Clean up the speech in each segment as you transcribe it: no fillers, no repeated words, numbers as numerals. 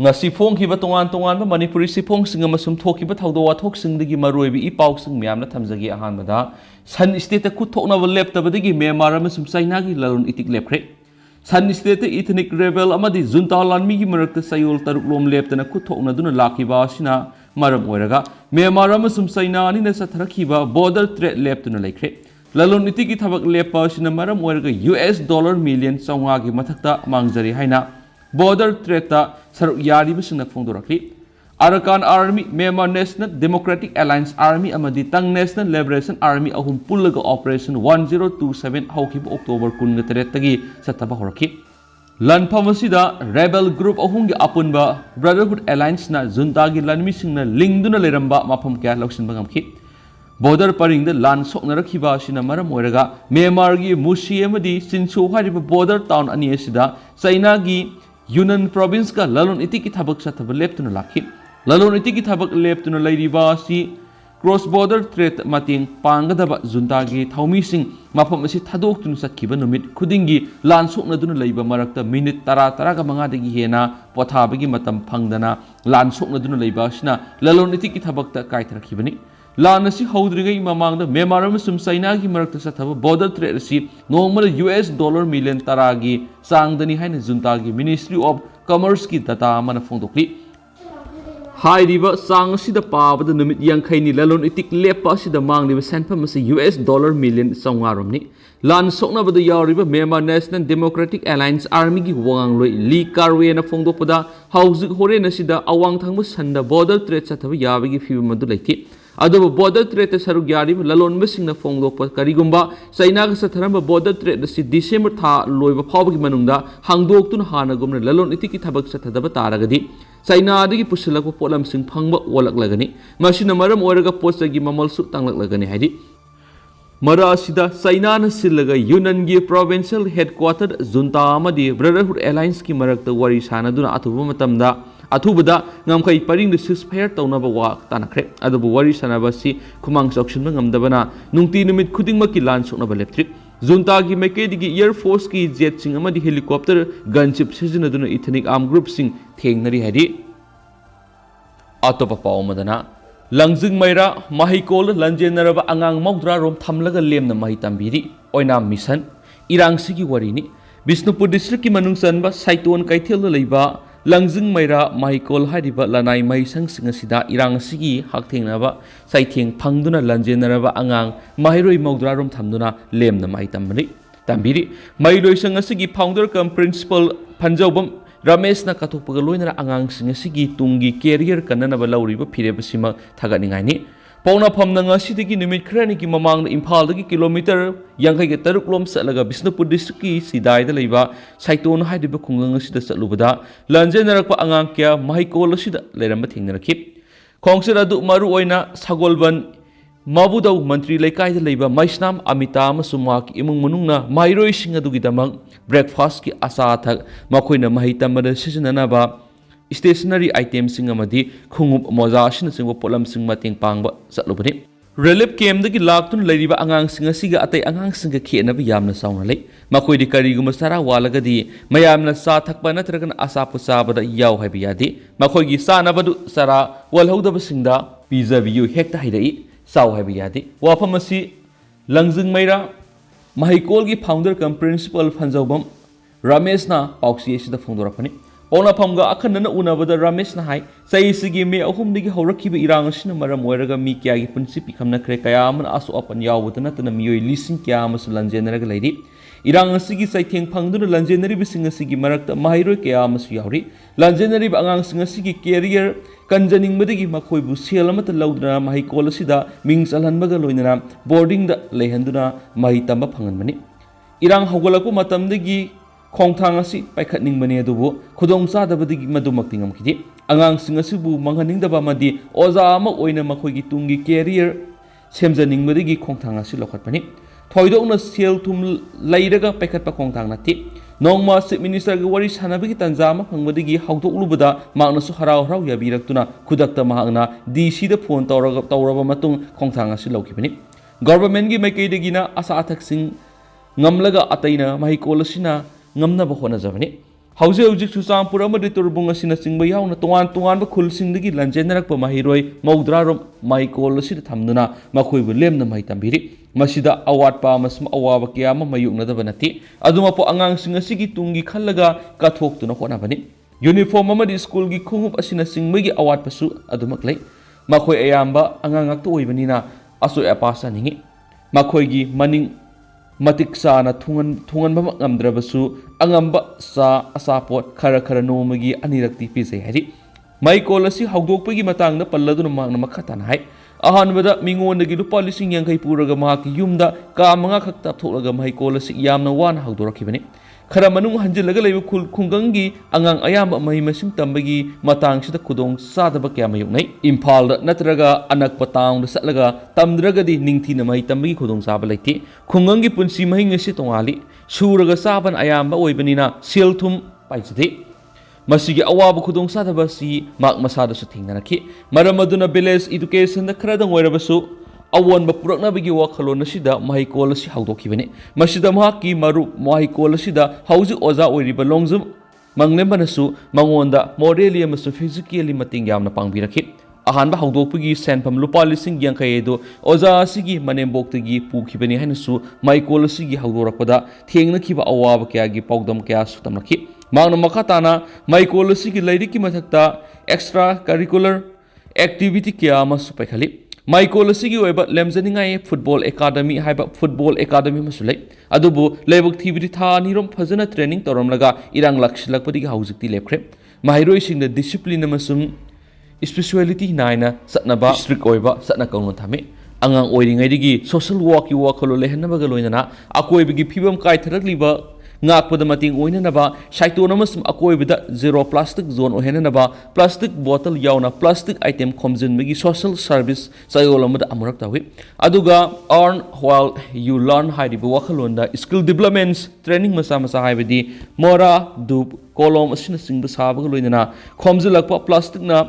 ngasi phongkiba tongan manipuri siphongsing amasum thokiba thawdo wathoksingdagi maroibi ipausing miyamna thamjagi ahanbada san state ta kuthoknaba leptabadagi Myanmar amasum China gi lalon itik lepkhre san state ethnic rebel amadi junta lanmi gi marakta sayol taruk lom leptana kuthokna duna lakiba asina maram oiraga Myanmar amasum China ani na satharakhiba border threat leptuna laikhre lalon itiki thabak lepa asina maram oiraga $1 million chawnga gi mathakta mangjari haina border threat ta saruk yari bising phongdorakli Arakan Army Myanmar National Democratic Alliance Army amadi Tang National Liberation Army ahum pullaga Operation 1027 hawkib October 13 tagi sataba horakhi lanpham asida rebel group ahumgi apunba Brotherhood Alliance na junta gi lanmi singna lingduna leramba mapham kya loksinba ngamkhi border paring the lan soknarakhiba asina maram oiraga Myanmar gi Musi amadi Sinsu hariba border town ani asida China gi Yunnan province ka lalon itiki thabak sathaba leptuna lakhi lalon itiki thabak leptuna lairiba si cross border threat mating pangadaba junta gi thaumi sing mafam asi thadoktun sakhiba numit khudingi lan sokna duna leiba marakta minute 10 ga manga dagi hena pothabagi matam phangdana lan sokna duna leiba asina lalon itiki thabakta kaithrakhibani lan asi hawdrigai mamangda Myanmar amasum China gi marakta sathaba border threat asi normal $1 million taragi sangdani haina junta gi Ministry of Commerce ki data amana phongdokli hairiba sang asida pabada numit yangkhaini lalon itik lepa asida mangliba sanpham asi $1 million sawngaromni lan soknabada yawriba Myanmar National Democratic Alliance Army gi wangloi Lee Karwe na phongdokpada hauzik horen asida awang thangbu sanda border threat sathaba yabagi phibamadu leithi adobo border threat saruk yari lalon mesingna phongdokpa karigumba China ga satharamba border threat si December tha loiba phawbagi manungda hangdoktuna hanagumna lalon itiki thabak sathadaba taragadi China adigi pusilakpa polam sing phangba olaklagani masina maram oiraga postagi mamalsu tanglaklagani haidi mara asida China na sillaga Yunnan gi provincial headquartered junta amadi Brotherhood Alliance ki marakta wari sanaduna athuba matamda athubada ngamkai paring the ceasefire tawnaba wa tanakre adubu wari sanaba si khumang choksinba ngamdabana nungti numit khudingma ki lan soknaba leptri junta gi mekedigi air force ki jet sing amadi helicopter gunship sijinaduna ethnic armed group sing thengnari hadi atopa pawmadana langjing maira mahikol lanjenaraba angang mawdra rom thamlaga lemna mahi tambiri oina mission irang sigi warini Bisnupur district ki manung sanba saiton kaithel leiba Langjing maira mahikol hariba lanai mahisang singasida irang sigi hakthengnaba saitheng phangduna lanjenaraba angang mahiroi mawdrarom thamduna lemna mai tambiri mairoi sangasigi founder cum principal Panjobam Ramesh na kathokpaga loinara angang singasigi tungi career kananaba lauriba phirebasima thaganingaini Pauna phamna ngasidagi nimit khrani ki mamang Imphal dagi kilometer yangai ge taruk lom salaga Bisnupur district ki sidai da leiba saiton haidiba khungang asida salubada Lanjenrakpa angang kya mahikol asida leramba thengnarakhi khongsir adu maru oina sagolban mabudau mantri laikai da leiba Maisnam Amita amasuma ki imung manungna mairoi sing adugi damang breakfast ki asa thak makoina mahitamada sijananaba stationary items sing amadi khungup moza shin singwa polam sing mating pangba satlubani relief camp dagi laktun leiriba angang sing asiga atai angang sing ga khenaba yamna sauna lei makoi di kariguma sara walagadi mayamna sa thakpa natragan asa pusabada yaw haibiyadi makoi gi sanabadu sara walhodaba singda pizabiyu hekta haidai saw haibiyadi wafamasi langjing maira mahikol gi founder cum principal Panjobam Ramesh na pauksi asida phongdorakani Ona phamga akhanna unabada Ramesh na hai saisigi me ahumdigi haurakhiba irang asina maram oiraga mi kya gi punsi pikhamna khre kaya man asu apan yawudana tana miyoi lising kya amasu lanjenaraga leiri irang asigi saitheng phangduna lanjenari bising asigi marakta mahiroi kya amasu yauri lanjenari angang sing asigi career kanjaningmadagi makhoibu sel amata laudna mahi kolasida ming salhanbaga loinana boarding da lehanduna mahi tamba phanganmani irang hawgalakpu matamdagi Khongthang asi paikhatningbani adubu khudong chadabadigi madumakti ngamkhidi angang sing asibu manghaningdaba madi oza ama oina makhoigi tungi career semjaningmadigi khongthang asi lokhatpani thoidokna sel thum leiraga paikhatpa khongthang nati nongma chief minister gi wari sanabagi tanjama phangmadigi hawdoklubada magnasu harau harau yabiraktuna khudakta mahangna DC da phone tawraba matung khongthang asi lokibani government gi maikeidagina asa athak sing ngamlaga ataina mahikolasina ngamna ba hona jabani ꯍꯧꯖꯤꯛ ꯍꯧꯖꯤꯛ ꯆꯨꯔꯆꯥꯟꯄꯨꯔ ꯑꯃꯗꯤ ꯇꯨꯔꯕꯨꯡ ꯑꯁꯤꯅꯆꯤꯡꯕ ꯌꯥꯎꯅ ꯇꯣꯉꯥꯟ ꯇꯣꯉꯥꯟꯕ ꯈꯨꯜꯁꯤꯡꯗꯒꯤ ꯂꯟꯖꯦꯟꯅꯔꯛꯄ ꯃꯍꯩꯔꯣꯏ ꯃꯧꯗ꯭ꯔꯥꯔꯣꯝ ꯃꯍꯩꯀꯣꯜ ꯑꯁꯤꯗ ꯊꯝꯗꯨꯅ ꯃꯈꯣꯏꯕꯨ ꯂꯦꯝꯅ ꯃꯍꯩ ꯇꯝꯕꯤꯔꯤ ꯃꯁꯤꯗ ꯑꯋꯥꯠꯄ ꯑꯃꯁꯨꯡ ꯑꯋꯥꯕ ꯀꯌꯥ ꯑꯃ ꯃꯥꯌꯣꯛꯅꯗꯕ ꯅꯠꯇꯦ ꯑꯗꯨꯃꯛꯄꯨ ꯑꯉꯥꯡꯁꯤꯡ ꯑꯁꯤꯒꯤ ꯇꯨꯡꯒꯤ ꯈꯜꯂꯒ ꯀꯠꯊꯣꯛꯇꯨꯅ ꯍꯣꯠꯅꯕꯅꯤ ꯌꯨꯅꯤꯐꯣꯔꯝ ꯑꯃꯗꯤ ꯁ꯭ꯀꯨꯜꯒꯤ ꯈꯣꯡꯎꯞ ꯑꯁꯤꯅꯆꯤꯡꯕꯒꯤ ꯑꯋꯥꯠꯄꯁꯨ ꯑꯗꯨꯃꯛ ꯂꯩ ꯃꯈꯣꯏ ꯑꯌꯥꯝꯕ ꯑꯉꯥꯡ ꯉꯥꯛꯇ ꯑꯣꯏꯕꯅꯤꯅ ꯑꯆꯣꯏ ꯑꯄꯥ ꯆꯥꯅꯤꯡꯉꯤ ꯃꯈꯣꯏꯒꯤ ꯃꯅꯤꯡ ꯃꯇꯤꯛ ꯆꯥꯅ ꯊꯨꯡꯍꯟꯕ ꯉꯝꯗ꯭ꯔꯕꯁꯨ ꯑꯉꯝꯕ ꯑꯆꯥꯄꯣꯠ ꯈꯔ ꯈꯔ ꯅꯣꯡꯃꯒꯤ ꯑꯅꯤꯔꯛꯇꯤ ꯄꯤꯖꯩ ꯍꯥꯏꯔꯤ ꯃꯍꯩꯀꯣꯜ ꯑꯁꯤ ꯍꯧꯗꯣꯛꯄꯒꯤ ꯃꯇꯥꯡꯗ ꯄꯜꯂꯗꯨꯅ ꯃꯍꯥꯛꯅ ꯃꯈꯥ ꯇꯥꯅ ꯍꯥꯏ ꯑꯍꯥꯟꯕꯗ ꯃꯤꯉꯣꯟꯗꯒꯤ ꯂꯨꯄꯥ 50,000 ꯄꯨꯔꯒ ꯃꯍꯥꯛꯀꯤ ꯌꯨꯝꯗ ꯀꯥ 5 ꯈꯛ ꯇꯥꯞꯊꯣꯛꯂꯒ ꯃꯍꯩꯀꯣꯜ ꯑꯁꯤ ꯌꯥꯝꯅ ꯋꯥꯅ ꯍꯧꯗꯣꯔꯛꯈꯤꯕꯅꯤ ꯈꯔ ꯃꯅꯨꯡ ꯍꯟꯖꯤꯜꯂꯒ ꯂꯩꯕ ꯈꯨꯡꯒꯪꯒꯤ ꯑꯉꯥꯡ ꯑꯌꯥꯝꯕ ꯃꯍꯩ ꯃꯁꯤꯡ ꯇꯝꯕꯒꯤ ꯃꯇꯥꯡꯁꯤꯗ ꯈꯨꯗꯣꯡ ꯆꯥꯗꯕ ꯀꯌꯥ ꯃꯥꯌꯣꯛꯅꯩ ꯏꯝꯐꯥꯜꯗ ꯅꯠꯇ꯭ꯔꯒ ꯑꯅꯛꯄ ꯇꯥꯎꯟꯗ ꯆꯠꯂꯒ ꯇꯝꯗ꯭ꯔꯒꯗꯤ ꯅꯤꯡꯊꯤꯅ ꯃꯍꯩ ꯇꯝꯕꯒꯤ ꯈꯨꯗꯣꯡꯆꯥꯕ ꯂꯩꯇꯦ ꯈꯨꯡꯒꯪꯒꯤ ꯄꯨꯟꯁꯤ ꯃꯍꯤꯡ ꯑꯁꯤ ꯇꯣꯉꯥꯜꯂꯤ ꯁꯨꯔꯒ ꯆꯥꯕꯅ ꯑꯌꯥꯝꯕ ꯑꯣꯏꯕꯅꯤꯅ ꯁꯦꯜ ꯊꯨꯝ ꯄꯥꯏꯖꯗꯦ ꯃꯁꯤꯒꯤ ꯑꯋꯥꯕ ꯈꯨꯗꯣꯡꯆꯥꯗꯕ ꯑꯁꯤ ꯃꯍꯥꯛ ꯃꯁꯥꯗꯁꯨ ꯊꯦꯡꯅꯔꯛꯈꯤ ꯃꯔꯝ ꯑꯗꯨꯅ ꯚꯤꯂꯦꯖ ꯏꯗꯨꯀꯦꯁꯟꯗ ꯈꯔꯗꯪ ꯑꯣꯏꯔꯕꯁꯨ ꯑꯑꯣꯟꯕ ꯄꯨꯔꯛꯅꯕꯒꯤ ꯋꯥꯈꯜꯂꯣꯟ ꯑꯁꯤꯗ ꯃꯍꯩꯀꯣꯜ ꯑꯁꯤ ꯍꯧꯗꯣꯛꯈꯤꯕꯅꯤ ꯃꯁꯤꯗ ꯃꯍꯥꯛꯀꯤ ꯃꯔꯨꯞ ꯃꯍꯩꯀꯣꯜ ꯑꯁꯤꯗ ꯍꯧꯖꯤꯛ ꯑꯣꯖꯥ ꯑꯣꯏꯔꯤꯕ ꯂꯣꯡꯖꯨꯝ ꯃꯪꯂꯦꯝꯕꯅꯁꯨ ꯃꯉꯣꯟꯗ ꯃꯣꯔꯦꯂꯤ ꯑꯃꯁꯨꯡ ꯐꯤꯖꯤꯀꯦꯜꯂꯤ ꯃꯇꯦꯡ ꯌꯥꯝꯅ ꯄꯥꯡꯕꯤꯔꯛꯈꯤ ꯑꯍꯥꯟꯕ ꯍꯧꯗꯣꯛꯄꯒꯤ ꯁꯦꯟꯐꯝ ꯂꯨꯄꯥ 50,000 ꯑꯗꯨ ꯑꯣꯖꯥ ꯑꯁꯤꯒꯤ ꯃꯅꯦꯝꯕꯣꯛꯇꯒꯤ ꯄꯨꯈꯤꯕꯅꯤ ꯍꯥꯏꯅꯁꯨ ꯃꯍꯩꯀꯣꯜ ꯑꯁꯤꯒꯤ ꯍꯧꯗꯣꯔꯛꯄꯗ ꯊꯦꯡꯅꯈꯤꯕ ꯑꯋꯥꯕ ꯀꯌꯥꯒꯤ ꯄꯥꯎꯗꯝ ꯀꯌꯥꯁꯨ ꯇꯝꯂꯛꯈꯤ ꯃꯍꯥꯛꯅ ꯃꯈꯥ ꯇꯥꯅ ꯃꯍꯩꯀꯣꯜ ꯑꯁꯤꯒꯤ ꯂꯥꯏꯔꯤꯛꯀꯤ ꯃꯊꯛꯇ ꯑꯦꯛꯁꯇ꯭ꯔꯥ ꯀꯔꯤꯀꯨꯂꯔ ꯑꯦꯛꯇꯤꯚꯤꯇꯤ ꯀꯌꯥ ꯑꯃꯁꯨ ꯄꯥꯏꯈꯠꯂꯤ ꯃꯍꯩꯀꯣꯜ ꯑꯁꯤꯒꯤ ꯑꯣꯏꯕ ꯂꯦꯝꯖꯅꯤꯡꯉꯥꯏ ꯐꯨꯠꯕꯣꯜ ꯑꯦꯀꯥꯗꯃꯤ ꯍꯥꯏꯕ ꯐꯨꯠꯕꯣꯜ ꯑꯦꯀꯥꯗꯃꯤ ꯑꯃꯁꯨ ꯂꯩ ꯑꯗꯨꯕꯨ ꯂꯥꯏꯕꯛ ꯊꯤꯕꯗꯤ ꯊꯥ 2 ꯐꯖꯅ ꯇ꯭ꯔꯦꯅꯤꯡ ꯇꯧꯔꯝꯂꯒ ꯏꯔꯥꯡ ꯂꯥꯛꯁꯤꯜꯂꯛꯄꯗꯒꯤ ꯍꯧꯖꯤꯛꯇꯤ ꯂꯦꯞꯈ꯭ꯔꯦ ꯃꯍꯩꯔꯣꯏꯁꯤꯡꯗ ꯗꯤꯁꯤꯄ꯭ꯂꯤꯟ ꯑꯃꯁꯨꯡ ꯁ꯭ꯄꯦꯁꯨꯋꯦꯂꯤꯇꯤ ꯅꯥꯏꯅ ꯆꯠꯅꯕ ꯁ꯭ꯇ꯭ꯔꯤꯛ ꯑꯣꯏꯕ ꯆꯠꯅ ꯀꯧꯅ ꯊꯝꯃꯤ ꯑꯉꯥꯡ ꯑꯣꯏꯔꯤꯉꯩꯗꯒꯤ ꯁꯣꯁꯤꯌꯦꯜ ꯋꯥꯔꯛꯀꯤ ꯋꯥꯈꯜꯂꯣꯟ ꯂꯩꯍꯟꯅꯕꯒ ꯂꯣꯏꯅꯅ ꯑꯀꯣꯏꯕꯒꯤ ꯐꯤꯕꯝ ꯀꯥꯏꯊꯔꯛꯂꯤꯕ ꯉꯥꯛꯄꯗ ꯃꯇꯦꯡ ꯑꯣꯏꯅꯅꯕ ꯁꯥꯏꯇꯣꯟ ꯑꯃꯁꯨꯡ ꯑꯀꯣꯏꯕꯗ ꯖꯦꯔꯣ ꯄ꯭ꯂꯥꯁꯇꯤꯛ ꯖꯣꯟ ꯑꯣꯏꯍꯟꯅꯕ ꯄ꯭ꯂꯥꯁꯇꯤꯛ ꯕꯣꯇꯜ ꯌꯥꯎꯅ ꯄ꯭ꯂꯥꯁꯇꯤक आइटम खोमजिनबगी सोशल सर्विस चयोल अमदा अमुरक तवी अदुगा अर्न व्हाइल यू लर्न हाइरिबो वखलोंदा स्किल डेवलपमेंट ट्रेनिंग मसा मसा हाइबदी मोरा दुब कोलम असिन सिंग साबग लोइना खोमजिलकपा प्लास्टिक ना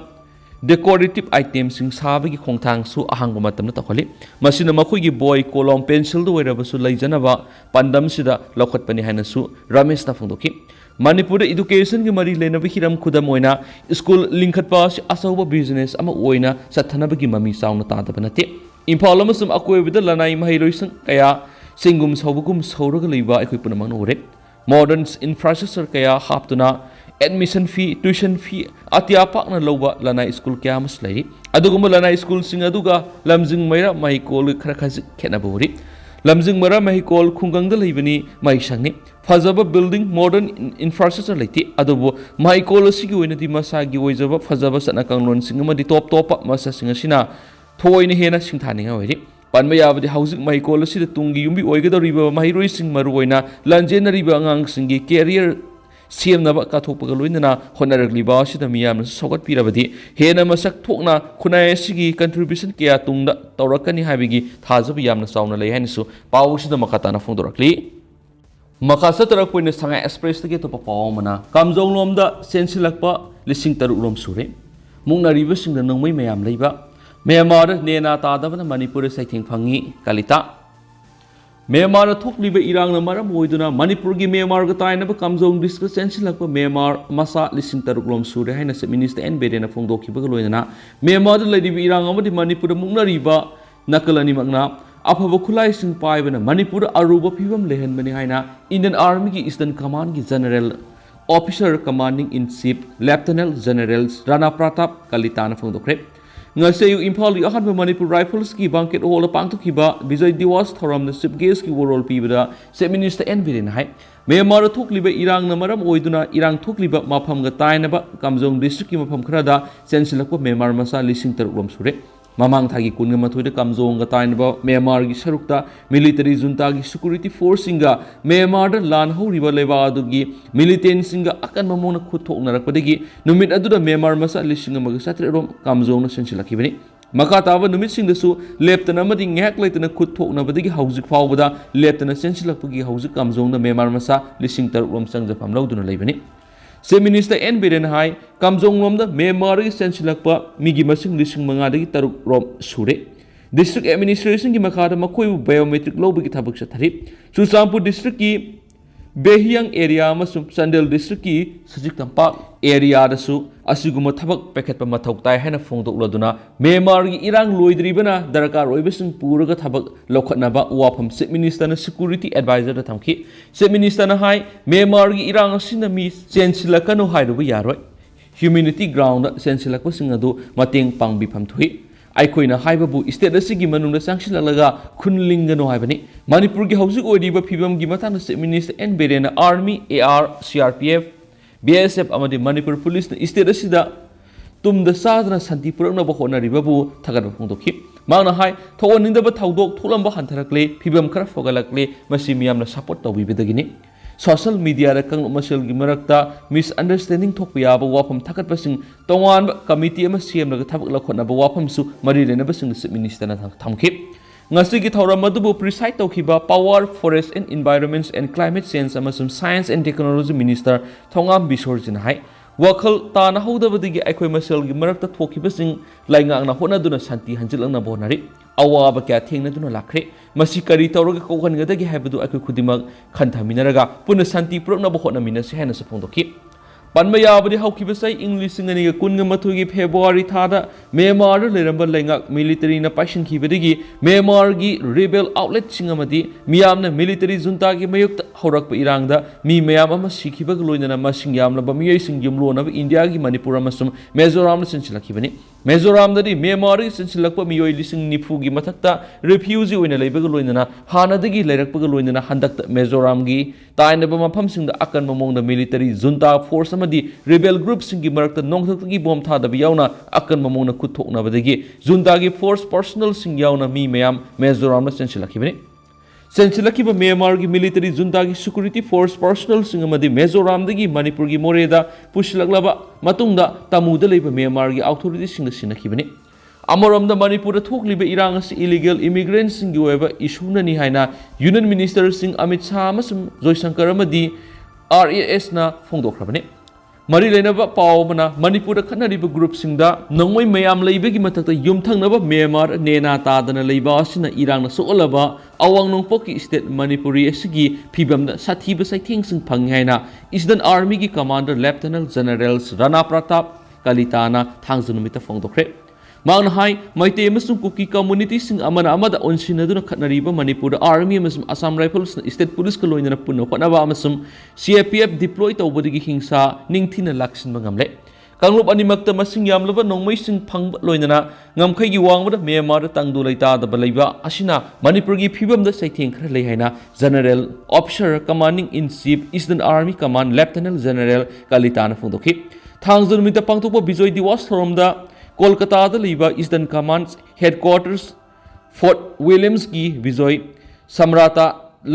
डेकोरेटिव आइटम सिंग साबगी खोंथांगसु अहांग मतमना तखोली मसिना मखोइगी बॉय कोलम पेंसिल दो वैरबसु लैजनबा पंदमसिदा लौखटपनि हाइनसु रमेश ता फोंदोकी मणिपुर एजुकेशन की मरी लेनब हिरम खुदम ओइना स्कूल लिंखटपा अचौब बिजनेस अमा ओइना चथनबगी ममी चाउना तादब नते इम्फाल अमसुम अकोइबद लनाई महैरोइसंग कया सिंगुम सौबगुम सौरग लैबा अखोइ पुनमंग ओरे मॉडर्न इंफ्रास्ट्रक्चर कया हापतुना एडमिशन फी ट्यूशन फी अत्या पाकना लौबा लनाई स्कूल क्या मस लैरि अदुगुम लनाई स्कूल सिंग अदुगा लमजिंग मैरा माइकोल खरा खजि खेनाबोरि लमजिंग मरा महिकोल खुंगंग लेबनी माइसंगनी फजब बिल्डिंग मॉडर्न इंफ्रास्ट्रक्चर लेती अदुबो महिकोल सिगी ओइनदि मसागी ओइजब फजब सना कंगलोन सिंग मदि टॉप टॉप मसा सिंग सिना थोइने हेना सिंथानिंगा ओइरि पनबा याबदि हाउजिक महिकोल सिद तुंगी युम्बी ओइगदरिबा महिरोइ सिंग मरु ओइना लंजेनरिबा अंगांग सिंगी कैरियर सेमनब काथोपगा लोइनना होनरगलिबा सिदा मियामन सौगत पिरबदि हेना मसक थोकना खुनाय सिगी कंट्रीब्यूशन कया तुंगदा तौरकनी हाबिगी थाजब यामना चाउना लै हाइनसु पाउ सिदा मकाताना फोंदोरकली मका सतरक पोइने सांगा एक्सप्रेस तगे तो पाउ मना कामजोंग लोमदा चेनसिलकपा लिसिंग तरुक लोम सुरे मुंगनारिबा सिंगदा नंगमै मयाम लैबा म्यांमार नेना तादबना मणिपुर सैथिंग फंगी कलिता म्यांमार थोकलिबा इरांगना मरम ओइदुना मणिपुर की म्यांमार गा ताइनबा कामजोंग डिस्ट्रिक्ट चेनसिलकपा म्यांमार मसा लिसिंग तरुक लोम सुरे हाइना से मिनिस्टर एन बेरेना फोंदोखिबा लोइना म्यांमार लैरिबा इरांग अमदि मणिपुर मुंगनारिबा नकलनी मगना अफब खुलाइसिंग पाइबना मणिपुर अरुब फिबम लेहनबनी हाइना इंडियन आर्मी की ईस्टर्न कमांड की general officer commanding in chief lieutenant general Rana Pratap कलिताना फोंदोखरे ngase imphal gi ahan manipur rifles ki banket hall pangthukiba bijay diwas thoram na chief guest ki worol pibada se minister en birin hai Myanmar thokliba irang na maram oiduna irang thokliba mafam ga tainaba Kamjong district ki mafam khrada Chensilakpa Myanmar masa lising tarulom sure mamang thagi kunga mathoida Kamjong ga tainaba Myanmar gi sarukta military junta gi security force singa Myanmar da lan horiba leba adugi militant singa akan mamona khuthoknarakpadagi numit aduda Myanmar masa lising amaga satrerom Kamjong na Chensilakibani maka taba numit singdasu leptana amadi ngek leitana khuthoknabadagi hauzik fawbada leptana Chensilakpagi hauzik Kamjong na Myanmar masa lising tarurom sangjafam lauduna leibani से minister N Biren हाई कामजोंग लोमदा Myanmar की चेंसिलकपा मिगी मसिंग लिसिंग मंगादगी तरुक रोम सुरे district administration की मखादा मखोइबु biometric लौबगी थबक चथरि चुरचांपुर district की Behiang area amasum Chandel district ki Sajik Tampak area dasu asiguma thabak packet pa mathok tai haina phongdokladuna Myanmar gi irang loidribana darakar oibasing puraga thabak lokhatnaba wafam chief minister na security advisor da thamki chief minister na hai Myanmar gi irang asina mi Chensilakpa hairuba yaroi humanity ground Chensilakpa sing adu mateng pangbifam thui ꯑꯩꯈꯣꯏꯅ ꯍꯥꯏꯕꯕꯨ state ꯑꯁꯤꯒꯤ ꯃꯅꯨꯡꯗ ꯆꯪꯁꯤꯜꯂꯛꯂꯒ ꯈꯨꯟꯂꯤꯡꯒꯅꯨ ꯍꯥꯏꯕꯅꯤ ꯃꯅꯤꯄꯨꯔꯒꯤ ꯍꯧꯖꯤꯛ ꯑꯣꯏꯔꯤꯕ ꯐꯤꯕꯝꯒꯤ ꯃꯇꯥꯡꯗ ꯆꯤꯐ ꯃꯤꯅꯤꯁꯇꯔ ꯑꯦꯟ ꯕꯤꯔꯦꯟꯅ ꯑꯥꯔꯃꯤ AR CRPF BSF ꯑꯃꯗꯤ ꯃꯅꯤꯄꯨꯔ ꯄꯨꯂꯤꯁꯅ ꯁ꯭ꯇꯦꯠ ꯑꯁꯤꯗ ꯇꯨꯝꯗ ꯆꯥꯗꯅ ꯁꯥꯟꯇꯤ ꯄꯨꯔꯛꯅꯕ ꯍꯣꯠꯅꯔꯤꯕꯕꯨ ꯊꯥꯒꯠꯄ ꯐꯣꯡꯗꯣꯛꯈꯤ ꯃꯍꯥꯛꯅ ꯍꯥꯏ ꯊꯣꯛꯍꯟꯅꯤꯡꯗꯕ ꯊꯧꯗꯣꯛ ꯊꯣꯛꯂꯝꯕ ꯍꯟꯊꯔꯛꯂꯦ ꯐꯤꯕꯝ ꯈꯔ ꯐꯒꯠꯂꯛꯂꯦ ꯃꯁꯤ ꯃꯤꯌꯥꯝꯅ ꯁꯄꯣꯔꯠ ꯇꯧꯕꯤꯕꯗꯒꯤꯅꯤ ꯁꯣꯁꯤꯌꯦꯜ ꯃꯤꯗꯤꯌꯥꯗ ꯀꯥꯡꯂꯨꯞ ꯃꯁꯦꯜꯒꯤ ꯃꯔꯛꯇ ꯃꯤꯁꯑꯟꯗꯔꯁꯇꯦꯟꯗꯤꯡ ꯊꯣꯛꯄ ꯌꯥꯕ ꯋꯥꯐꯝ ꯊꯥꯒꯠꯄꯁꯤꯡ ꯇꯣꯉꯥꯟꯕ ꯀꯃꯤꯇꯤ ꯑꯃ ꯁꯦꯝꯂꯒ ꯊꯕꯛ ꯂꯧꯈꯠꯅꯕ ꯋꯥꯐꯝꯁꯨ ꯃꯔꯤ ꯂꯩꯅꯕꯁꯤꯡꯗ ꯆꯤꯐ ꯃꯤꯅꯤꯁꯇꯔꯅ ꯊꯝꯈꯤ ꯉꯁꯤꯒꯤ ꯊꯧꯔꯝ ꯑꯗꯨꯕꯨ ꯄ꯭ꯔꯤꯁꯥꯏꯗ ꯇꯧꯈꯤꯕ power forest and environment and climate change ꯑꯃꯁꯨꯡ science and technology minister Thongam ꯕꯤꯁꯣꯔꯖꯤꯅ ꯍꯥꯏ ꯋꯥꯈꯜ ꯇꯥꯅ ꯍꯧꯗꯕꯗꯒꯤ ꯑꯩꯈꯣꯏ ꯃꯁꯦꯜꯒꯤ ꯃꯔꯛꯇ ꯊꯣꯛꯈꯤꯕꯁꯤꯡ ꯂꯩꯉꯥꯛꯅ ꯍꯣꯠꯅꯗꯨꯅ ꯁꯥꯟꯇꯤ ꯍꯟꯖꯤꯜꯂꯛꯅꯕ ꯍꯣꯠꯅꯔꯤ ꯑꯋꯥꯕ ꯀꯌꯥ ꯊꯦꯡꯅꯗꯨꯅ ꯂꯥꯛꯈ꯭ꯔꯦ ꯃꯁꯤ ꯀꯔꯤ ꯇꯧꯔꯒ ꯀꯣꯛꯍꯟꯒꯗꯒꯦ ꯍꯥꯏꯕꯗꯨ ꯑꯩꯈꯣꯏ ꯈꯨꯗꯤꯡꯃꯛ ꯈꯟꯊꯃꯤꯟꯅꯔꯒ ꯄꯨꯟꯅ ꯁꯥꯟꯇꯤ ꯄꯨꯔꯛꯅꯕ ꯍꯣꯠꯅꯃꯤꯟꯅꯁꯤ ꯍꯥꯏꯅꯁꯨ ꯐꯣꯡꯗꯣꯛꯈꯤ ꯄꯟꯕ ꯌꯥꯕꯗꯤ ꯍꯧꯈꯤꯕ ꯆꯍꯤ ꯏꯪ 2023ꯒꯤ ꯐꯦꯕ꯭ꯔꯨꯋꯥꯔꯤ ꯊꯥꯗ ꯃ꯭ꯌꯥꯟꯃꯥꯔꯗ ꯂꯩꯔꯝꯕ ꯂꯩꯉꯥꯛ ꯃꯤꯂꯤꯇꯔꯤꯅ ꯄꯥꯏꯁꯤꯟꯈꯤꯕꯗꯒꯤ ꯃ꯭ꯌꯥꯟꯃꯥꯔꯒꯤ ꯔꯤꯕꯦꯜ ꯑꯥꯎꯠꯂꯦꯠꯁꯤꯡ ꯑꯃꯗꯤ ꯃꯤꯌꯥꯝꯅ ꯃꯤꯂꯤꯇꯔꯤ ꯖꯨꯟꯇꯥꯒꯤ ꯃꯥꯌꯣꯛꯇ ꯍꯧꯔꯛꯄ ꯏꯔꯥꯡꯗ ꯃꯤ ꯃꯌꯥꯝ ꯑꯃ ꯁꯤꯈꯤꯕꯒ ꯂꯣꯏꯅꯅ ꯃꯁꯤꯡ ꯌꯥꯝꯂꯕ ꯃꯤꯑꯣꯏꯁꯤꯡ ꯌꯨꯝꯂꯣꯟꯅꯕ ꯏꯟꯗꯤꯌꯥꯒꯤ ꯃꯅꯤꯄꯨꯔ ꯑꯃꯁꯨꯡ ꯃꯤꯖꯣꯔꯥꯝꯗ ꯆꯦꯟꯁꯤꯜꯂꯛꯈꯤꯕꯅꯤ ꯃꯤꯖꯣꯔꯥꯝꯗꯗꯤ ꯃ꯭ꯌꯥꯟꯃꯥꯔꯗꯒꯤ ꯆꯦꯟꯁꯤꯜꯂꯛꯄ ꯃꯤꯑꯣꯏ 90,000ꯒꯤ ꯃꯊꯛꯇ ꯔꯤꯐ꯭ꯌꯨꯖꯤ ꯑꯣꯏꯅ ꯂꯩꯕꯒ ꯂꯣꯏꯅꯅ ꯍꯥꯟꯅꯗꯒꯤ ꯂꯩꯔꯛꯄꯒ ꯂꯣꯏꯅꯅ ꯍꯟꯗꯛꯇ ꯃꯤꯖꯣꯔꯥꯝꯒꯤ ꯇꯥꯏꯅꯕ ꯃꯐꯝꯁꯤꯡꯗ ꯑꯀꯟꯕ ꯃꯑꯣꯡꯗ ꯃꯤꯂꯤꯇꯔꯤ ꯖꯨꯟꯇꯥ ꯐꯣꯔꯁ ꯑꯃꯗꯤ ꯔꯤꯕꯦꯜ ꯒ꯭ꯔꯨꯞꯁꯤꯡꯒꯤ ꯃꯔꯛꯇ ꯅꯣꯡꯊꯛꯇꯒꯤ ꯕꯣꯝ ꯊꯥꯗꯕ ꯌꯥꯎꯅ ꯑꯀꯟꯕ ꯃꯑꯣꯡꯗ ꯈꯨꯠ ꯊꯣꯛꯅꯕꯗꯒꯤ ꯖꯨꯟꯇꯥꯒꯤ ꯐꯣꯔꯁ ꯄꯔꯁꯣꯅꯦꯜꯁꯤꯡ ꯌꯥꯎꯅ ꯃꯤ ꯃꯌꯥꯝ ꯃꯤꯖꯣꯔꯥꯝꯗ ꯆꯦꯟꯁꯤꯜꯂꯛꯈꯤꯕꯅꯤ ꯆꯦꯟꯁꯤꯜꯂꯛꯈꯤꯕ ꯃ꯭ꯌꯥꯟꯃꯥꯔꯒꯤ ꯃꯤꯂꯤꯇꯔꯤ ꯖꯨꯟꯇꯥꯒꯤ ꯁꯦꯀ꯭ꯌꯨꯔꯤꯇꯤ ꯐꯣꯔꯁ ꯄꯔꯁꯣꯅꯦꯜꯁꯤꯡ ꯑꯃꯗꯤ ꯃꯤꯖꯣꯔꯥꯝꯗꯒꯤ ꯃꯅꯤꯄꯨꯔꯒꯤ ꯃꯣꯔꯦꯗ ꯄꯨꯁꯤꯜꯂꯛꯂꯕ ꯃꯇꯨꯡꯗ ꯇꯃꯨꯗ ꯂꯩꯕ ꯃ꯭ꯌꯥꯟꯃꯥꯔꯒꯤ ꯑꯣꯊꯣꯔꯤꯇꯤꯁꯤꯡꯅ ꯁꯤꯟꯅꯈꯤꯕꯅꯤ ꯑꯃꯔꯣꯝꯗ ꯃꯅꯤꯄꯨꯔꯗ ꯊꯣꯛꯂꯤꯕ ꯏꯔꯥꯡ ꯑꯁꯤ ꯏꯂꯤꯒꯦꯜ ꯏꯃꯤꯒ꯭ꯔꯦꯟꯠꯁꯤꯡꯒꯤ ꯑꯣꯏꯕ ꯏꯁꯨꯅꯅꯤ ꯍꯥꯏꯅ ꯌꯨꯅꯤꯌꯟ ꯃꯤꯅꯤꯁꯇꯔꯁꯤꯡ ꯑꯃꯤꯠ ꯁꯥꯍ ꯑꯃꯁꯨꯡ ꯖꯣꯏꯁꯪꯀꯔ ꯑꯃꯗꯤ RASꯅ ꯐꯣꯡꯗꯣꯛꯈ꯭ꯔꯕꯅꯤ ꯃꯔꯤ ꯂꯩꯅꯕ ꯄꯥꯎ ꯑꯃꯅ ꯃꯅꯤꯄꯨꯔꯗ ꯈꯠꯅꯔꯤꯕ ꯒ꯭ꯔꯨꯞꯁꯤꯡꯗ ꯅꯣꯡꯃꯩ ꯃꯌꯥꯝ ꯂꯩꯕꯒꯤ ꯃꯊꯛꯇ ꯌꯨꯝꯊꯪꯅꯕ ꯃ꯭ꯌꯥꯟꯃꯥꯔ ꯅꯦꯅꯥ ꯇꯥꯗꯅ ꯂꯩꯕ ꯑꯁꯤꯅ ꯏꯔꯥꯡꯅ ꯁꯣꯛꯍꯜꯂꯕ ꯑꯋꯥꯡ ꯅꯣꯡꯄꯣꯛꯀꯤ ꯁ꯭ꯇꯦꯠ ꯃꯅꯤꯄꯨꯔꯤ ꯑꯁꯤꯒꯤ ꯐꯤꯕꯝꯗ ꯁꯥꯊꯤꯕ ꯆꯩꯊꯦꯡꯁꯤꯡ ꯐꯪꯉꯤ ꯍꯥꯏꯅ ꯏꯁꯇꯔꯟ ꯑꯥꯔꯃꯤꯒꯤ ꯀꯃꯥꯟꯗꯔ ꯂꯦꯐꯇꯅꯦꯟꯠ ꯖꯦꯅꯔꯦꯜ ꯔꯥꯅꯥ ꯄ꯭ꯔꯇꯥꯞ ꯀꯂꯤꯇꯥꯅ ꯊꯥꯡꯖ ꯅꯨꯃꯤꯠꯇ ꯐꯣꯡꯗꯣꯛꯈ꯭ꯔꯦ ꯃꯍꯥꯛꯅ ꯍꯥꯏ ꯃꯩꯇꯩ ꯑꯃꯁꯨꯡ ꯀꯨꯀꯤ ꯀꯝꯃꯨꯅꯤꯇꯤꯁꯤꯡ ꯑꯃꯅ ꯑꯃꯗ ꯑꯣꯟꯁꯤꯟꯅꯗꯨꯅ ꯈꯠꯅꯔꯤꯕ ꯃꯅꯤꯄꯨꯔꯗ ꯑꯥꯔꯃꯤ ꯑꯃꯁꯨꯡ ꯑꯁꯥꯝ ꯔꯥꯏꯐꯜꯁꯅ ꯁ꯭ꯇꯦꯠ ꯄꯨꯂꯤꯁꯀ ꯂꯣꯏꯅꯅ ꯄꯨꯟꯅ ꯍꯣꯠꯅꯕ ꯑꯃꯁꯨꯡ CRPF ꯗꯤꯄ꯭ꯂꯣꯏ ꯇꯧꯕꯗꯒꯤ ꯍꯤꯡꯁꯥ ꯅꯤꯡꯊꯤꯅ ꯂꯥꯛꯁꯤꯟꯕ ꯉꯝꯂꯦ ꯀꯥꯡꯂꯨꯞ ꯑꯅꯤꯃꯛꯇ ꯃꯁꯤꯡ ꯌꯥꯝꯂꯕ ꯅꯣꯡꯃꯩꯁꯤꯡ ꯐꯪꯕ ꯂꯣꯏꯅꯅ ꯉꯝꯈꯩꯒꯤ ꯋꯥꯡꯃꯗ ꯃ꯭ꯌꯥꯟꯃꯥꯔꯗ ꯇꯪꯗꯨ ꯂꯩꯇꯥꯗꯕ ꯂꯩꯕ ꯑꯁꯤꯅ ꯃꯅꯤꯄꯨꯔꯒꯤ ꯐꯤꯕꯝꯗ ꯆꯩꯊꯦꯡ ꯈꯔ ꯂꯩ ꯍꯥꯏꯅ general officer commanding in chief eastern army command lieutenant general ꯀꯂꯤꯇꯥꯅ ꯐꯣꯡꯗꯣꯛꯈꯤ ꯊꯥꯡꯖ ꯅꯨꯃꯤꯠꯇ ꯄꯥꯡꯊꯣꯛꯄ ꯕꯤꯖꯣꯏ ꯗꯤꯋꯥꯁ ꯊꯧꯔꯝꯗ ꯀꯣꯜꯀꯇꯥꯗ ꯂꯩꯕ ꯏꯁꯇꯔꯟ ꯀꯃꯥꯟ ꯍꯦꯗꯀ꯭ꯋꯥꯔꯇꯔꯁ ꯐꯣꯔꯠ ꯋꯤꯂꯤꯌꯝꯁꯀꯤ ꯕꯤꯖꯣꯏ ꯁꯝꯔꯥꯇ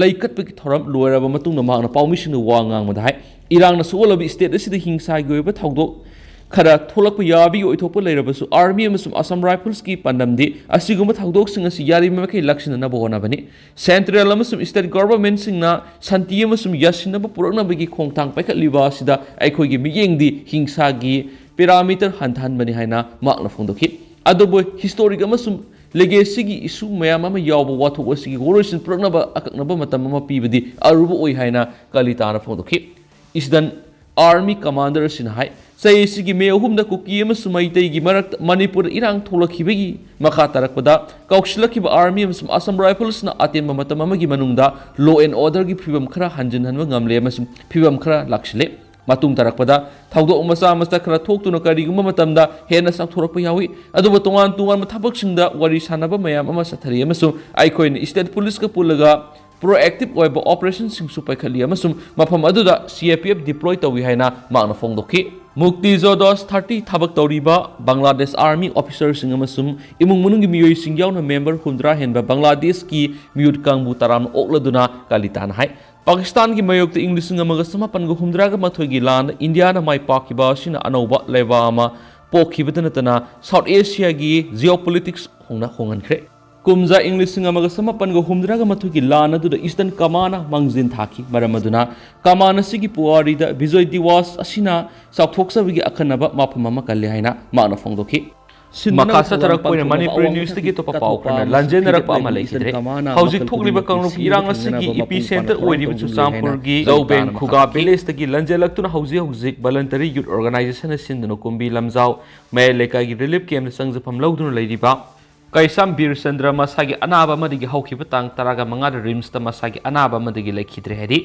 ꯂꯩꯀꯠꯄꯒꯤ ꯊꯧꯔꯝ ꯂꯣꯏꯔꯕ ꯃꯇꯨꯡꯗ ꯃꯍꯥꯛꯅ ꯄꯥꯎꯃꯤꯁꯤꯡꯗ ꯋꯥ ꯉꯥꯡꯕꯗ ꯍꯥꯏ ꯏꯔꯥꯡꯅ ꯁꯣꯛꯍꯜꯂꯕ ꯁ꯭ꯇꯦꯠ ꯑꯁꯤꯗ ꯍꯤꯡꯁꯥꯒꯤ ꯑꯣꯏꯕ ꯊꯧꯗꯣꯛ ꯈꯔ ꯊꯣꯛꯂꯛꯄ ꯌꯥꯕꯒꯤ ꯑꯣꯏꯊꯣꯛꯄ ꯂꯩꯔꯕꯁꯨ ꯑꯥꯔꯃꯤ ꯑꯃꯁꯨꯡ ꯑꯁꯥꯝ ꯔꯥꯏꯐꯜꯁꯀꯤ ꯄꯥꯟꯗꯝꯗꯤ ꯑꯁꯤꯒꯨꯝꯕ ꯊꯧꯗꯣꯛꯁꯤꯡ ꯑꯁꯤ ꯌꯥꯔꯤꯕꯃꯈꯩ ꯂꯥꯛꯁꯤꯟꯅꯅꯕ ꯍꯣꯠꯅꯕꯅꯤ ꯁꯦꯟꯇ꯭ꯔꯦꯜ ꯑꯃꯁꯨꯡ ꯁ꯭ꯇꯦꯠ ꯒꯚꯔꯟꯃꯦꯟꯠꯁꯤꯡꯅ ꯁꯥꯟꯇꯤ ꯑꯃꯁꯨꯡ ꯌꯥꯁꯤꯟꯅꯕ ꯄꯨꯔꯛꯅꯕꯒꯤ ꯈꯣꯡꯊꯥꯡ ꯄꯥꯏꯈꯠꯂꯤꯕ ꯑꯁꯤꯗ ꯑꯩꯈꯣꯏꯒꯤ ꯃꯤꯠꯌꯦꯡꯗꯤ ꯍꯤꯡꯁꯥꯒꯤ ꯄꯦꯔꯥꯃꯤꯇꯔ ꯍꯟꯊꯍꯟꯕꯅꯤ ꯍꯥꯏꯅ ꯃꯍꯥꯛꯅ ꯐꯣꯡꯗꯣꯛꯈꯤ ꯑꯗꯨꯕꯨ ꯍꯤꯁꯇꯣꯔꯤꯛ ꯑꯃꯁꯨꯡ ꯂꯦꯒꯦꯁꯤꯒꯤ ꯏꯁꯨ ꯃꯌꯥꯝ ꯑꯃ ꯌꯥꯎꯕ ꯋꯥꯊꯣꯛ ꯑꯁꯤꯒꯤ ꯋꯥꯔꯣꯏꯁꯤꯟ ꯄꯨꯔꯛꯅꯕ ꯑꯀꯛꯅꯕ ꯃꯇꯝ ꯑꯃ ꯄꯤꯕꯗꯤ ꯑꯔꯨꯕ ꯑꯣꯏ ꯍꯥꯏꯅ ꯀꯂꯤꯇꯥꯅ ꯐꯣꯡꯗꯣꯛꯈꯤ ꯏꯁꯇꯔꯟ ꯑꯥꯔꯃꯤ ꯀꯃꯥꯟꯗꯔ ꯑꯁꯤꯅ ꯍꯥꯏ ꯆꯍꯤ ꯑꯁꯤꯒꯤ ꯃꯦ 3ꯗ ꯀꯨꯀꯤ ꯑꯃꯁꯨꯡ ꯃꯩꯇꯩꯒꯤ ꯃꯔꯛꯇ ꯃꯅꯤꯄꯨꯔꯗ ꯏꯔꯥꯡ ꯊꯣꯛꯂꯛꯈꯤꯕꯒꯤ ꯃꯈꯥ ꯇꯥꯔꯛꯄꯗ ꯀꯧꯁꯤꯜꯂꯛꯈꯤꯕ ꯑꯥꯔꯃꯤ ꯑꯃꯁꯨꯡ ꯑꯁꯥꯝ ꯔꯥꯏꯐꯜꯁꯅ ꯑꯇꯦꯟꯕ ꯃꯇꯝ ꯑꯃꯒꯤ ꯃꯅꯨꯡꯗ ꯂꯣ ꯑꯦꯟ ꯑꯣꯔꯗꯔꯒꯤ ꯐꯤꯕꯝ ꯈꯔ ꯍꯟꯖꯤꯟꯍꯟꯕ ꯉꯝꯂꯦ ꯑꯃꯁꯨꯡ ꯐꯤꯕꯝ ꯈꯔ ꯂꯥꯛꯁꯤꯜꯂꯦ ꯃꯇꯨꯡ ꯇꯥꯔꯛꯄꯗ ꯊꯧꯗꯣꯛ ꯃꯆꯥ ꯃꯆꯥ ꯈꯔ ꯊꯣꯛꯇꯨꯅ ꯀꯔꯤꯒꯨꯝꯕ ꯃꯇꯝꯗ ꯍꯦꯟꯅ ꯆꯥꯎꯊꯣꯔꯛꯄ ꯌꯥꯎꯏ ꯑꯗꯨꯕꯨ ꯇꯣꯉꯥꯟ ꯇꯣꯉꯥꯟꯕ ꯊꯕꯛꯁꯤꯡꯗ ꯋꯥꯔꯤ ꯁꯥꯟꯅꯕ ꯃꯌꯥꯝ ꯑꯃ ꯆꯠꯊꯔꯤ ꯑꯃꯁꯨꯡ ꯑꯩꯈꯣꯏꯅ ꯁ꯭ꯇꯦꯠ ꯄꯨꯂꯤꯁꯀ ꯄꯨꯜꯂꯒ ꯄ꯭ꯔꯣꯑꯦꯛꯇꯤꯞ ꯑꯣꯏꯕ ꯑꯣꯄꯔꯦꯁꯟꯁꯤꯡꯁꯨ ꯄꯥꯏꯈꯠꯂꯤ ꯑꯃꯁꯨꯡ ꯃꯐꯝ ꯑꯗꯨꯗ CRPF ꯗꯤꯄ꯭ꯂꯣꯏ ꯇꯧꯏ ꯍꯥꯏꯅ ꯃꯍꯥꯛꯅ ꯐꯣꯡꯗꯣꯛꯈꯤ ꯃꯨꯛꯇꯤ ꯖꯣꯗꯣꯁ 30 ꯊꯕꯛ ꯇꯧꯔꯤꯕ ꯕꯪꯒ꯭ꯂꯥꯗꯦꯁ ꯑꯥꯔꯃꯤ ꯑꯣꯐꯤꯁꯔꯁꯤꯡ ꯑꯃꯁꯨꯡ ꯏꯃꯨꯡ ꯃꯅꯨꯡꯒꯤ ꯃꯤꯑꯣꯏꯁꯤꯡ ꯌꯥꯎꯅ ꯃꯦꯝꯕꯔ 70 ꯍꯦꯟꯕ ꯕꯪꯒ꯭ꯂꯥꯗꯦꯁꯀꯤ ꯃꯤꯍꯨꯠ ꯀꯥꯡꯕꯨ ꯇꯔꯥꯝꯅ ꯑꯣꯛꯂꯗꯨꯅ ꯀꯂꯤꯇꯥꯅ ꯍꯥꯏ ꯄꯥꯀꯤꯁꯇꯥꯟꯒꯤ ꯃꯥꯌꯣꯛꯇ ꯏꯪ 1968ꯒꯤ ꯂꯥꯟꯗ ꯏꯟꯗꯤꯌꯥꯅ ꯃꯥꯏ ꯄꯥꯛꯈꯤꯕ ꯑꯁꯤꯅ ꯑꯅꯧꯕ ꯂꯩꯕꯥꯛ ꯑꯃ ꯄꯣꯛꯈꯤꯕꯇ ꯅꯠꯇꯅ ꯁꯥꯎꯊ ꯑꯦꯁꯤꯌꯥꯒꯤ ꯖꯤꯑꯣꯄꯣꯂꯤꯇꯤꯛꯁ ꯍꯣꯡꯍꯟꯈ꯭ꯔꯦ ꯀꯨꯝꯖꯥ ꯏꯪ 1968ꯒꯤ ꯂꯥꯟ ꯑꯗꯨꯗ ꯏꯁꯇꯔꯟ ꯀꯃꯥꯟꯅ ꯃꯥꯡꯖꯤꯟ ꯊꯥꯈꯤ ꯃꯔꯝ ꯑꯗꯨꯅ ꯀꯃꯥꯟ ꯑꯁꯤꯒꯤ ꯄꯨꯋꯥꯔꯤꯗ ꯕꯤꯖꯣꯏ ꯗꯤꯋꯥꯁ ꯑꯁꯤꯅ ꯆꯥꯎꯊꯣꯛꯆꯕꯒꯤ ꯑꯈꯟꯅꯕ ꯃꯐꯝ ꯑꯃ ꯀꯜꯂꯤ ꯍꯥꯏꯅ ꯃꯍꯥꯛꯅ ꯐꯣꯡꯗꯣꯛꯈꯤ Maka sataragpoina Manipuri News tagi topa pau khana Lanjenrakpa ama leikhidre hauzik thokliba kangruk irang asigi epicenter oiriba Chuchampur gi Zauben Khuga village tagi lanjelaktuna hauzik voluntary youth organization asinduna kumbi lamjau may lekai gi relief camp sangjapam lauduna leiriba Kaisam Bir Chandra masagi anaba madigi haukiba tang taraga manga rims ta masagi anaba madigi leikhidre hedi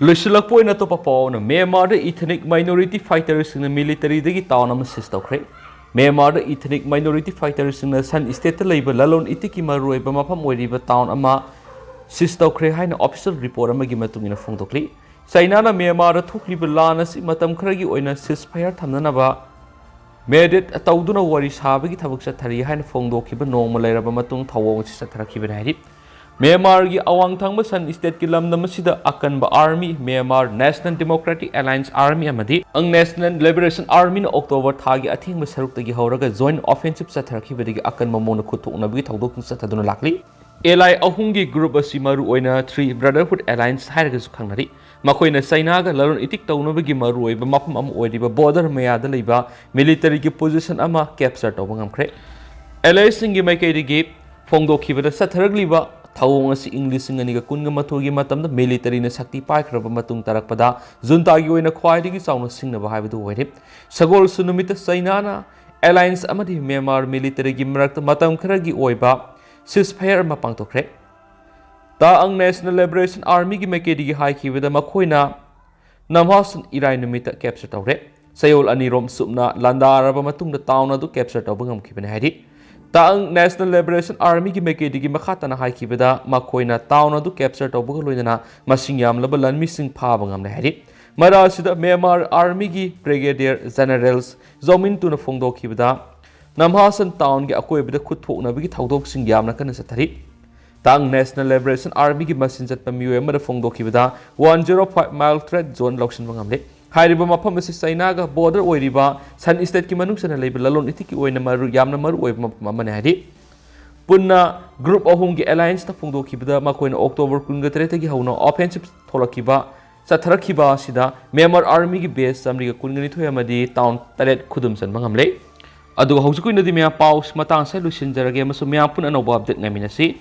Lusilakpoina topa pau na Myanmar da ethnic minority fighters in the military dagi tauna masis toukhre Myanmar da ethnic minority fighters in the San State labor lalon itiki maroi ba mafam oiriba town ama sis toukhre haina official report amagi matungina phongdokli China na Myanmar da thokliba lana si matam khragi oina ceasefire thamnana ba Medit atauduna wari sabagi thabak sathari haina phongdokhiba nongma leiraba matung thawong si satharakiba hari Myanmar gi awang thangba San State ki lamda masida akanba army Myanmar National Democratic Alliance Army amadi ang National Liberation Army na October thagi athingba saruk tagi hauraga joint offensive satharakhibadagi akanba mona khuthoknabagi thawdok sathaduna lakli Allied ahungi group asi maru oina 3 Brotherhood Alliance hairaga su khangnari makoina China ga lalon itik tawnabagi maru oiba mapam am oiriba border mayada leiba military ki position ama capture tawba ngamkhre Allied singi maikaidagi phongdokhibada satharagliba Thawong asi English ngani ga kunga mathogi matamda military na sakti paikraba matung tarakpada junta gi oina khwaidigi chauna singnaba haibadu oire sagol sunumita China na alliance amadi Myanmar military gi marakta matam kharagi oiba ceasefire ma pangtokre ta ang National Liberation Army gi mekedi gi haikibada makhoina namhasun irai numita capture tawre sayol anirom subna landaraba matungda tauna du capture tawba ngamkhibane haidi Taang National Liberation Army ki mekedi makata na haikibada makoina town adu capture tawbaga loinana masing yamlaba lanmi sing phaba ngamna heri mara sida Myanmar Army ki Brigadier Generals zomin tuna phongdokhibada namhasan town ki akoibada khutthokna bigi thawdok sing yamna kana sathari Taang National Liberation Army ki masin chatpa miwe amada phongdokhibada 105 mile threat zone location bangamle Hairiba mafam asi China ga border oiriba San State ki manung sana leiba lalon itiki oina maru yamna maru oiba mafam amane hari punna group ahum gi alliance ta phongdokhibada makoina October 23 gi hauna offensive tholakiba satharakiba sida Myanmar Army gi base samri ga 23 amadi town taret khudum san bangamle adu hausukuina di mya paus matang sai lusin jarage masu mya pun anoba update ngaminasi